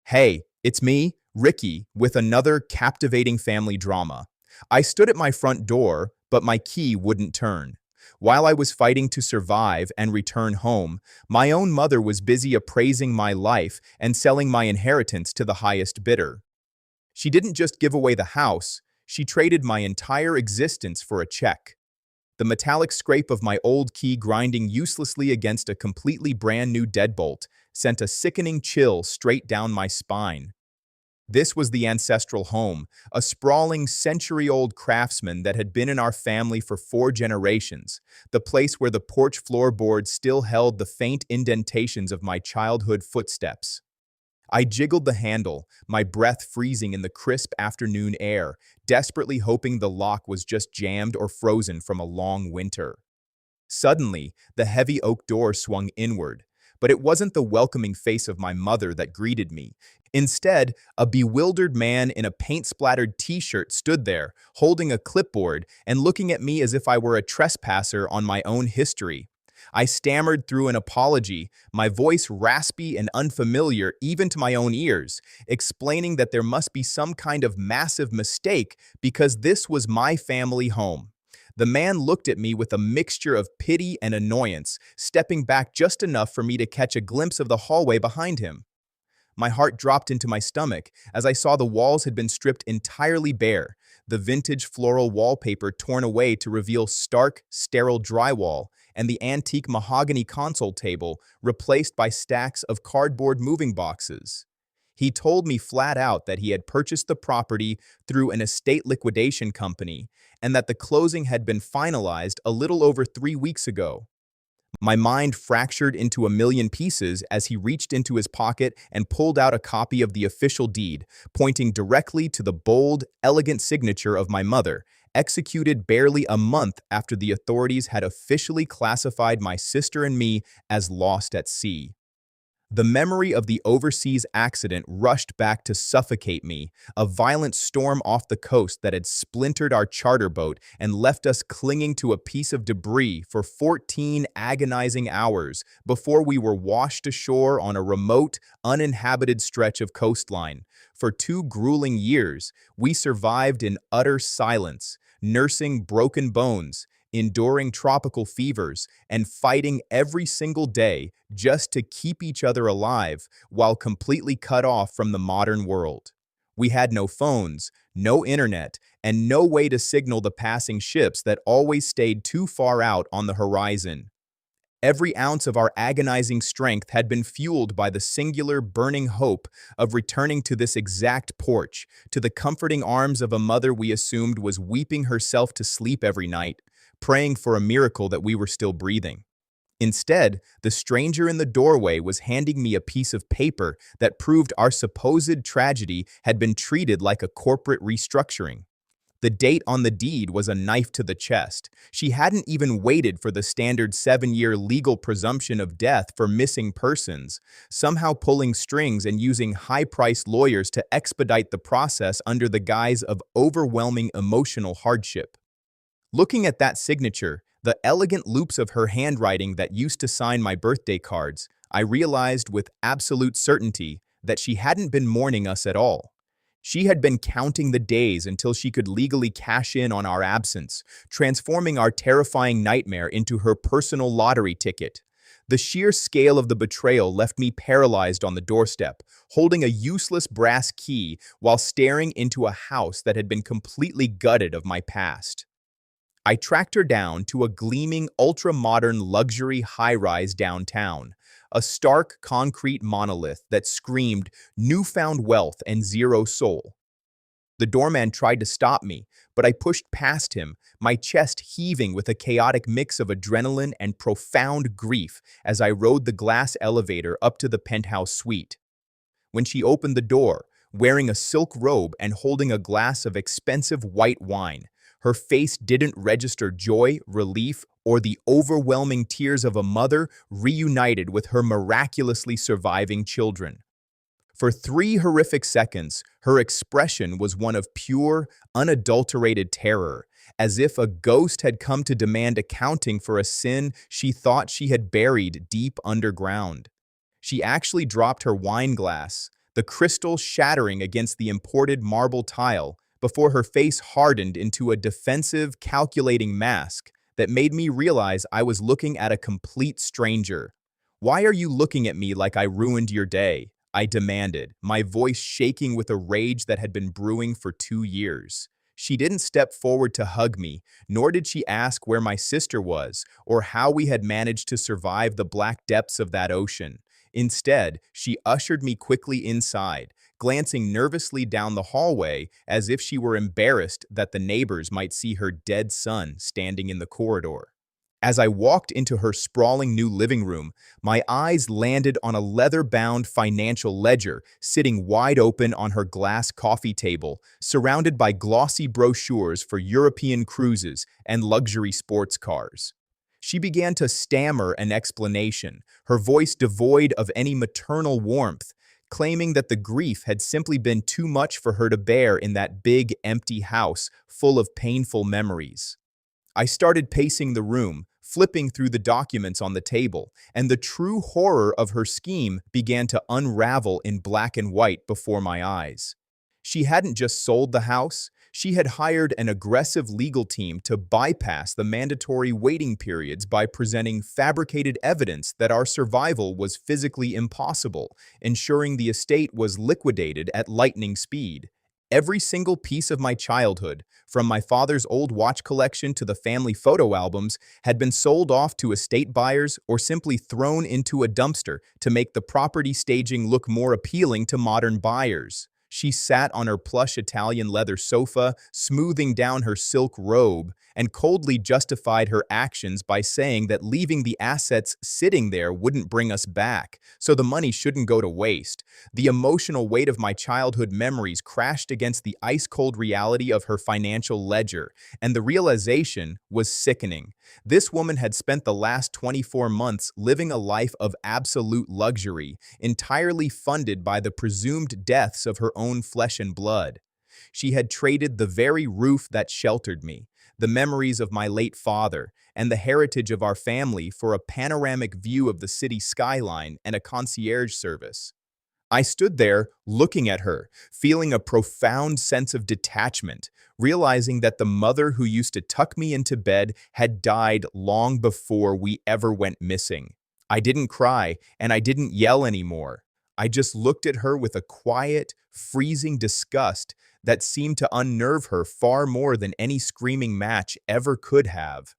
Hey, it's me, Ricky, with another captivating family drama. I stood at my front door, but my key wouldn't turn. While I was fighting to survive and return home, my own mother was busy appraising my life and selling my inheritance to the highest bidder. She didn't just give away the house, she traded my entire existence for a check. The metallic scrape of my old key grinding uselessly against a completely brand new deadbolt sent a sickening chill straight down my spine. This was the ancestral home, a sprawling century-old craftsman that had been in our family for 4 generations, the place where the porch floorboards still held the faint indentations of my childhood footsteps. I jiggled the handle, my breath freezing in the crisp afternoon air, desperately hoping the lock was just jammed or frozen from a long winter. Suddenly, the heavy oak door swung inward, but it wasn't the welcoming face of my mother that greeted me. Instead, a bewildered man in a paint-splattered t-shirt stood there, holding a clipboard and looking at me as if I were a trespasser on my own history. I stammered through an apology, my voice raspy and unfamiliar even to my own ears, explaining that there must be some kind of massive mistake because this was my family home. The man looked at me with a mixture of pity and annoyance, stepping back just enough for me to catch a glimpse of the hallway behind him. My heart dropped into my stomach as I saw the walls had been stripped entirely bare, the vintage floral wallpaper torn away to reveal stark, sterile drywall, and the antique mahogany console table replaced by stacks of cardboard moving boxes. He told me flat out that he had purchased the property through an estate liquidation company and that the closing had been finalized a little over 3 weeks ago. My mind fractured into a million pieces as he reached into his pocket and pulled out a copy of the official deed, pointing directly to the bold, elegant signature of my mother, executed barely a month after the authorities had officially classified my sister and me as lost at sea. The memory of the overseas accident rushed back to suffocate me, a violent storm off the coast that had splintered our charter boat and left us clinging to a piece of debris for 14 agonizing hours before we were washed ashore on a remote, uninhabited stretch of coastline. For 2 grueling years, we survived in utter silence, nursing broken bones, enduring tropical fevers, and fighting every single day just to keep each other alive while completely cut off from the modern world. We had no phones, no internet, and no way to signal the passing ships that always stayed too far out on the horizon. Every ounce of our agonizing strength had been fueled by the singular burning hope of returning to this exact porch, to the comforting arms of a mother we assumed was weeping herself to sleep every night, praying for a miracle that we were still breathing. Instead, the stranger in the doorway was handing me a piece of paper that proved our supposed tragedy had been treated like a corporate restructuring. The date on the deed was a knife to the chest. She hadn't even waited for the standard 7-year legal presumption of death for missing persons, somehow pulling strings and using high-priced lawyers to expedite the process under the guise of overwhelming emotional hardship. Looking at that signature, the elegant loops of her handwriting that used to sign my birthday cards, I realized with absolute certainty that she hadn't been mourning us at all. She had been counting the days until she could legally cash in on our absence, transforming our terrifying nightmare into her personal lottery ticket. The sheer scale of the betrayal left me paralyzed on the doorstep, holding a useless brass key while staring into a house that had been completely gutted of my past. I tracked her down to a gleaming, ultra-modern luxury high-rise downtown, a stark concrete monolith that screamed newfound wealth and zero soul. The doorman tried to stop me, but I pushed past him, my chest heaving with a chaotic mix of adrenaline and profound grief as I rode the glass elevator up to the penthouse suite. When she opened the door, wearing a silk robe and holding a glass of expensive white wine, her face didn't register joy, relief, or the overwhelming tears of a mother reunited with her miraculously surviving children. For 3 horrific seconds, her expression was one of pure, unadulterated terror, as if a ghost had come to demand accounting for a sin she thought she had buried deep underground. She actually dropped her wine glass, the crystal shattering against the imported marble tile before her face hardened into a defensive, calculating mask that made me realize I was looking at a complete stranger. "Why are you looking at me like I ruined your day?" I demanded, my voice shaking with a rage that had been brewing for 2 years. She didn't step forward to hug me, nor did she ask where my sister was or how we had managed to survive the black depths of that ocean. Instead, she ushered me quickly inside, glancing nervously down the hallway as if she were embarrassed that the neighbors might see her dead son standing in the corridor. As I walked into her sprawling new living room, my eyes landed on a leather-bound financial ledger sitting wide open on her glass coffee table, surrounded by glossy brochures for European cruises and luxury sports cars. She began to stammer an explanation, her voice devoid of any maternal warmth, claiming that the grief had simply been too much for her to bear in that big, empty house full of painful memories. I started pacing the room, flipping through the documents on the table, and the true horror of her scheme began to unravel in black and white before my eyes. She hadn't just sold the house, she had hired an aggressive legal team to bypass the mandatory waiting periods by presenting fabricated evidence that our survival was physically impossible, ensuring the estate was liquidated at lightning speed. Every single piece of my childhood, from my father's old watch collection to the family photo albums, had been sold off to estate buyers or simply thrown into a dumpster to make the property staging look more appealing to modern buyers. She sat on her plush Italian leather sofa, smoothing down her silk robe, and coldly justified her actions by saying that leaving the assets sitting there wouldn't bring us back, so the money shouldn't go to waste. The emotional weight of my childhood memories crashed against the ice-cold reality of her financial ledger, and the realization was sickening. This woman had spent the last 24 months living a life of absolute luxury, entirely funded by the presumed deaths of her own flesh and blood. She had traded the very roof that sheltered me, the memories of my late father, and the heritage of our family for a panoramic view of the city skyline and a concierge service. I stood there, looking at her, feeling a profound sense of detachment, realizing that the mother who used to tuck me into bed had died long before we ever went missing. I didn't cry, and I didn't yell anymore. I just looked at her with a quiet, freezing disgust that seemed to unnerve her far more than any screaming match ever could have.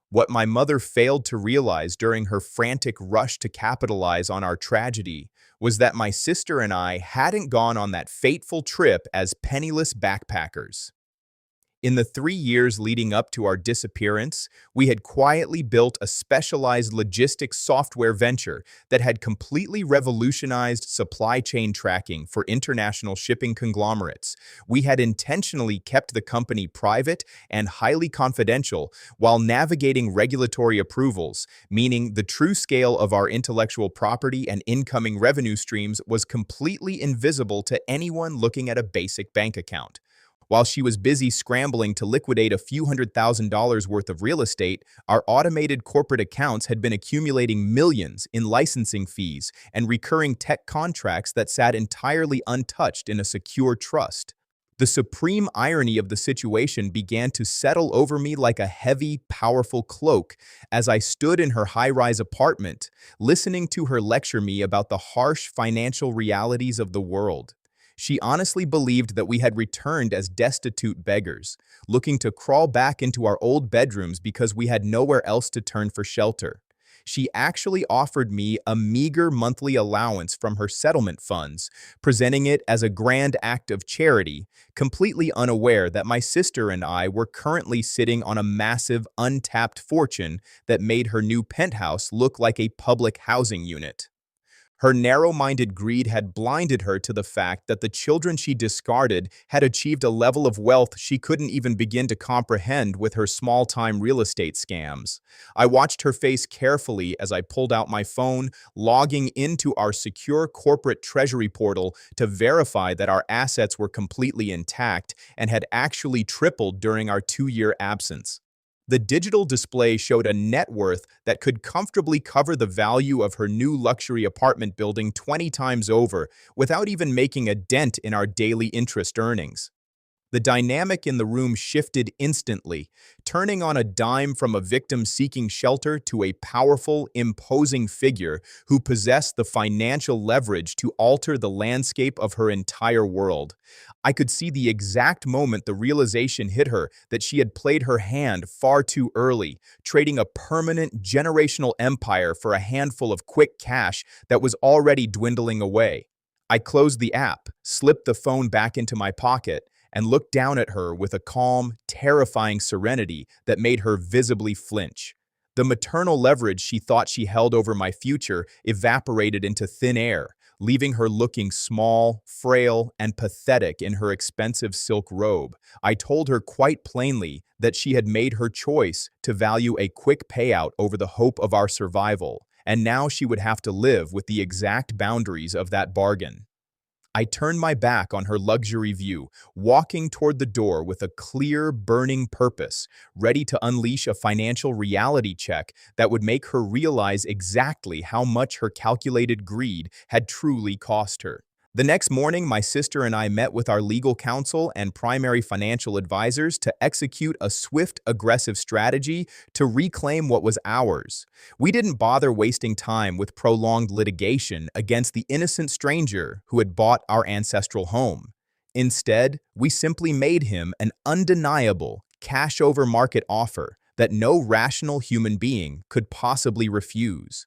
What my mother failed to realize during her frantic rush to capitalize on our tragedy was that my sister and I hadn't gone on that fateful trip as penniless backpackers. In the 3 years leading up to our disappearance, we had quietly built a specialized logistics software venture that had completely revolutionized supply chain tracking for international shipping conglomerates. We had intentionally kept the company private and highly confidential while navigating regulatory approvals, meaning the true scale of our intellectual property and incoming revenue streams was completely invisible to anyone looking at a basic bank account. While she was busy scrambling to liquidate a few $100,000 worth of real estate, our automated corporate accounts had been accumulating millions in licensing fees and recurring tech contracts that sat entirely untouched in a secure trust. The supreme irony of the situation began to settle over me like a heavy, powerful cloak as I stood in her high-rise apartment, listening to her lecture me about the harsh financial realities of the world. She honestly believed that we had returned as destitute beggars, looking to crawl back into our old bedrooms because we had nowhere else to turn for shelter. She actually offered me a meager monthly allowance from her settlement funds, presenting it as a grand act of charity, completely unaware that my sister and I were currently sitting on a massive, untapped fortune that made her new penthouse look like a public housing unit. Her narrow-minded greed had blinded her to the fact that the children she discarded had achieved a level of wealth she couldn't even begin to comprehend with her small-time real estate scams. I watched her face carefully as I pulled out my phone, logging into our secure corporate treasury portal to verify that our assets were completely intact and had actually tripled during our 2-year absence. The digital display showed a net worth that could comfortably cover the value of her new luxury apartment building 20 times over without even making a dent in our daily interest earnings. The dynamic in the room shifted instantly, turning on a dime from a victim seeking shelter to a powerful, imposing figure who possessed the financial leverage to alter the landscape of her entire world. I could see the exact moment the realization hit her that she had played her hand far too early, trading a permanent generational empire for a handful of quick cash that was already dwindling away. I closed the app, slipped the phone back into my pocket, and looked down at her with a calm, terrifying serenity that made her visibly flinch. The maternal leverage she thought she held over my future evaporated into thin air, leaving her looking small, frail, and pathetic in her expensive silk robe. I told her quite plainly that she had made her choice to value a quick payout over the hope of our survival, and now she would have to live with the exact boundaries of that bargain. I turned my back on her luxury view, walking toward the door with a clear, burning purpose, ready to unleash a financial reality check that would make her realize exactly how much her calculated greed had truly cost her. The next morning, my sister and I met with our legal counsel and primary financial advisors to execute a swift, aggressive strategy to reclaim what was ours. We didn't bother wasting time with prolonged litigation against the innocent stranger who had bought our ancestral home. Instead, we simply made him an undeniable cash-over market offer that no rational human being could possibly refuse.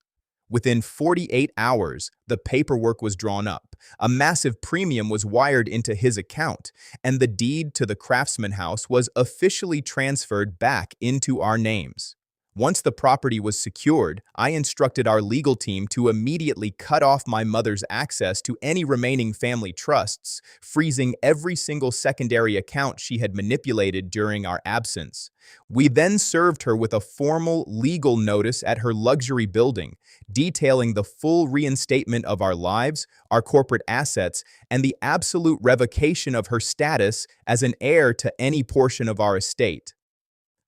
Within 48 hours, the paperwork was drawn up, a massive premium was wired into his account, and the deed to the Craftsman house was officially transferred back into our names. Once the property was secured, I instructed our legal team to immediately cut off my mother's access to any remaining family trusts, freezing every single secondary account she had manipulated during our absence. We then served her with a formal legal notice at her luxury building, detailing the full reinstatement of our lives, our corporate assets, and the absolute revocation of her status as an heir to any portion of our estate.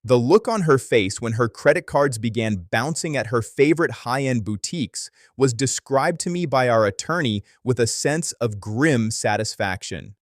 The look on her face when her credit cards began bouncing at her favorite high-end boutiques was described to me by our attorney with a sense of grim satisfaction.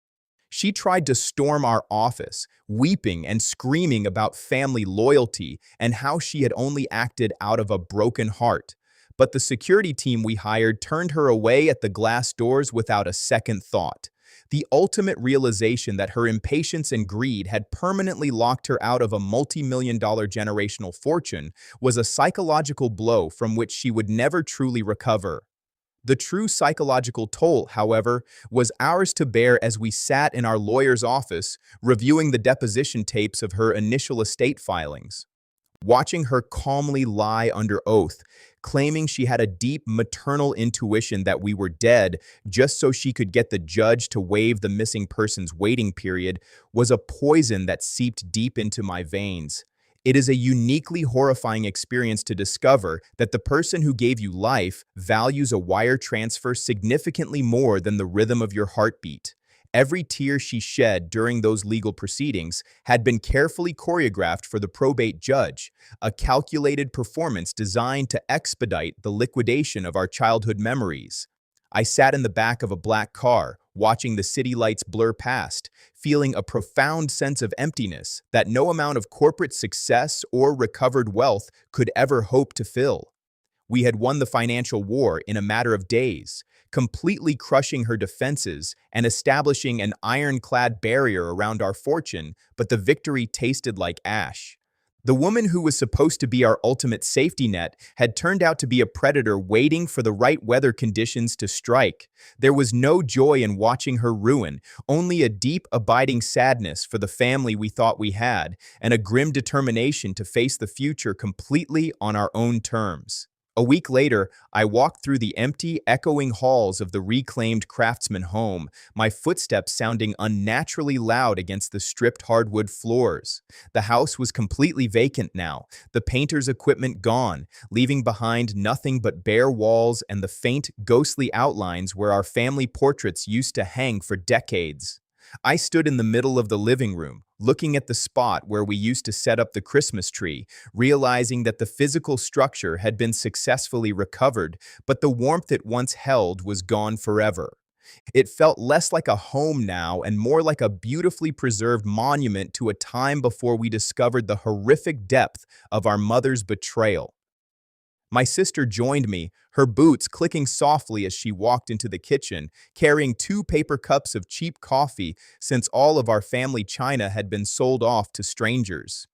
She tried to storm our office, weeping and screaming about family loyalty and how she had only acted out of a broken heart. But the security team we hired turned her away at the glass doors without a second thought. The ultimate realization that her impatience and greed had permanently locked her out of a multi-million-dollar generational fortune was a psychological blow from which she would never truly recover. The true psychological toll, however, was ours to bear as we sat in our lawyer's office, reviewing the deposition tapes of her initial estate filings. Watching her calmly lie under oath, claiming she had a deep maternal intuition that we were dead just so she could get the judge to waive the missing person's waiting period, was a poison that seeped deep into my veins. It is a uniquely horrifying experience to discover that the person who gave you life values a wire transfer significantly more than the rhythm of your heartbeat. Every tear she shed during those legal proceedings had been carefully choreographed for the probate judge, a calculated performance designed to expedite the liquidation of our childhood memories. I sat in the back of a black car, watching the city lights blur past, feeling a profound sense of emptiness that no amount of corporate success or recovered wealth could ever hope to fill. We had won the financial war in a matter of days, completely crushing her defenses and establishing an ironclad barrier around our fortune, but the victory tasted like ash. The woman who was supposed to be our ultimate safety net had turned out to be a predator waiting for the right weather conditions to strike. There was no joy in watching her ruin, only a deep, abiding sadness for the family we thought we had, and a grim determination to face the future completely on our own terms. A week later, I walked through the empty, echoing halls of the reclaimed Craftsman home, my footsteps sounding unnaturally loud against the stripped hardwood floors. The house was completely vacant now, the painter's equipment gone, leaving behind nothing but bare walls and the faint, ghostly outlines where our family portraits used to hang for decades. I stood in the middle of the living room, looking at the spot where we used to set up the Christmas tree, realizing that the physical structure had been successfully recovered, but the warmth it once held was gone forever. It felt less like a home now and more like a beautifully preserved monument to a time before we discovered the horrific depth of our mother's betrayal. My sister joined me, her boots clicking softly as she walked into the kitchen, carrying 2 paper cups of cheap coffee since all of our family china had been sold off to strangers.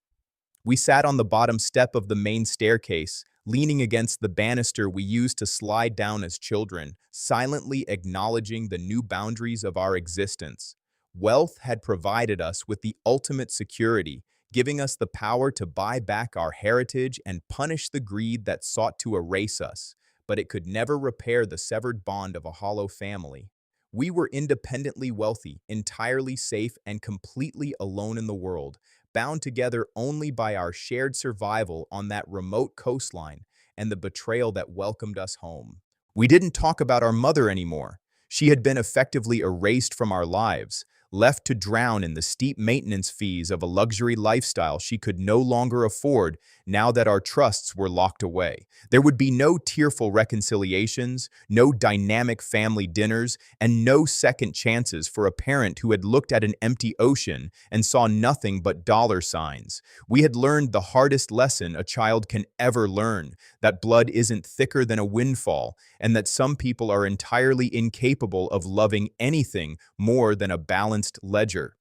We sat on the bottom step of the main staircase, leaning against the banister we used to slide down as children, silently acknowledging the new boundaries of our existence. Wealth had provided us with the ultimate security, giving us the power to buy back our heritage and punish the greed that sought to erase us, but it could never repair the severed bond of a hollow family. We were independently wealthy, entirely safe, and completely alone in the world, bound together only by our shared survival on that remote coastline and the betrayal that welcomed us home. We didn't talk about our mother anymore. She had been effectively erased from our lives, left to drown in the steep maintenance fees of a luxury lifestyle she could no longer afford now that our trusts were locked away. There would be no tearful reconciliations, no dynamic family dinners, and no second chances for a parent who had looked at an empty ocean and saw nothing but dollar signs. We had learned the hardest lesson a child can ever learn, that blood isn't thicker than a windfall, and that some people are entirely incapable of loving anything more than a balanced ledger.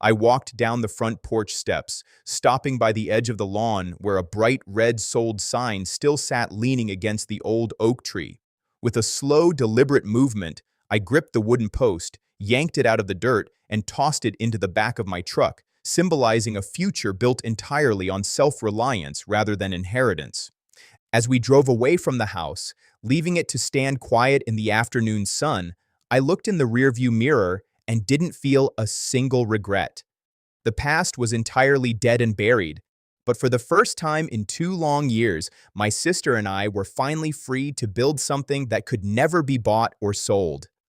I walked down the front porch steps, stopping by the edge of the lawn where a bright red sold sign still sat leaning against the old oak tree. With a slow, deliberate movement, I gripped the wooden post, yanked it out of the dirt, and tossed it into the back of my truck, symbolizing a future built entirely on self-reliance rather than inheritance. As we drove away from the house, leaving it to stand quiet in the afternoon sun, I looked in the rearview mirror and didn't feel a single regret. The past was entirely dead and buried, but for the first time in 2 long years, my sister and I were finally free to build something that could never be bought or sold.